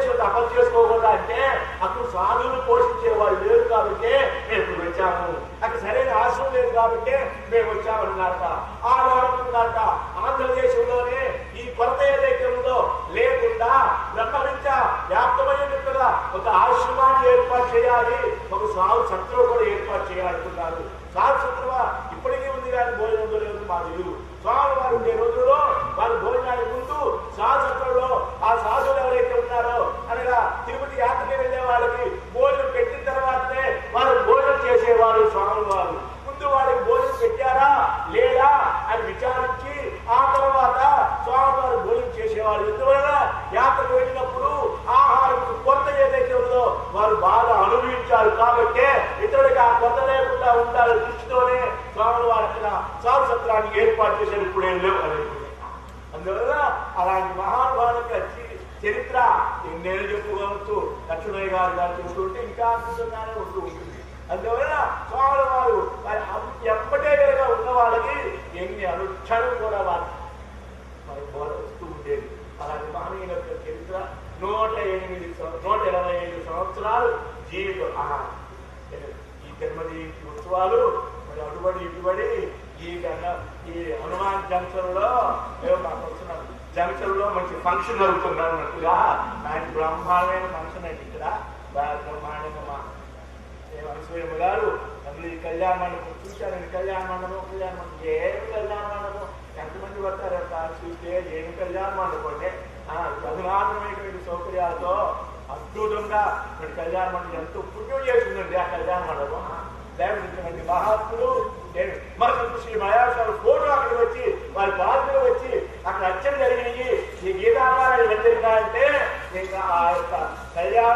ఉద్దేశం తపస్సు చేసుకోకూడదా అంటే అప్పుడు సాధువులు పోషించే వాళ్ళు లేరు కాబట్టి మేము ఇప్పుడు వచ్చాము, అక్కడ సరైన ఆశ్రమం లేదు కాబట్టి మేము వచ్చామన్నారట. ఆ రానున్నారట ఆంధ్రదేశంలోనే ఈ కొరత ఏదైతే ఉందో లేకుండా బ్రహ్మవిద్య వ్యాప్తమైనట్టుగా ఒక ఆశ్రమాన్ని ఏర్పాటు చేయాలి, ఒక సాధు సత్రం కూడా ఏర్పాటు చేయాలనుకున్నారు. సాధు సత్రమ ఇప్పటికీ ఉంది కానీ భోజనం లేదు మా తెలుగు. స్వామి వారు ఉండే రోజుల్లో వారు భోజనానికి ముందు సాధు సత్రంలో ఆ సాధువులు ఎవరైతే ఉన్నారో అనగా తిరుపతి యాత్రకి వెళ్ళే వాళ్ళకి భోజనం పెట్టిన తర్వాతనే వారు భోజనం చేసేవారు. స్వామి వారు ముందు వారికి భోజనం పెట్టారా లేదా అని విచారించి ఆ తర్వాత స్వామి వారు భోజనం చేసేవారు. ఎందువలన యాత్రకు వెళ్ళినప్పుడు ఆహారం కొత్త ఏదైతే ఉందో వారు బాగా అనుభవించారు కాబట్టి ఇతరుడికి ఆ కొత్త లేకుండా ఉండాలని దృష్టితోనే స్వామి వారు అక్కడ సాధు సత్రాన్ని ఏర్పాటు చేశారు. ఇప్పుడేం లేవు అని. అందువల్ల అలాంటి మహానుభావుల చరిత్ర ఎన్నేళ్ళు చెప్పుకోవచ్చు. లక్ష్మణయ్య గారు గారు చెబుతుంటే ఇంకా అద్భుతంగానే ఉంటూ ఉంటుంది. అందువల్ల స్వామి వారు ఎప్పటే కనుక ఉన్న వాళ్ళకి ఎన్ని అనుక్షణం కూడా వారు వస్తూ ఉండేది. అలాంటి మహనీయుల చరిత్ర 125 సంవత్సరాలు జీవితం. ఈ జన్మదిన ఉత్సవాలు మరి అటుబడి ఇటుబడి ఈ హనుమాన్ జంక్షన్ లో జంక్షన్ లో మంచి ఫంక్షన్ జరుగుతున్నారు అన్నట్టుగా నాటి బ్రహ్మాండమైన ఫంక్షన్ అండి. ఇక్కడ బ్రహ్మాండంగా మా అనసూయమ్మ గారు అసలు ఈ కళ్యాణ మండపం చూశానండి. కళ్యాణ మండపం ఏమి కళ్యాణ మండపం ఎంతమంది పడతారు చూస్తే ఏమి కళ్యాణ మండపం అంటే అధునాతనమైనటువంటి సౌకర్యాలతో అద్భుతంగా మరి కళ్యాణ మండపం ఎంతో పుణ్యం చేస్తుందండి ఆ కళ్యాణ మండపం. లేకపోతే మహాత్ములు మరి శ్రీ మయాస్వామి ఫోటో అక్కడికి వచ్చి వారి బాధ్యులు వచ్చి అక్కడ అర్చన జరిగినాయి. ఈ గీతాకారాలు ఏం జరిగినాయంటే ఇంకా ఆ యొక్క కళ్యాణ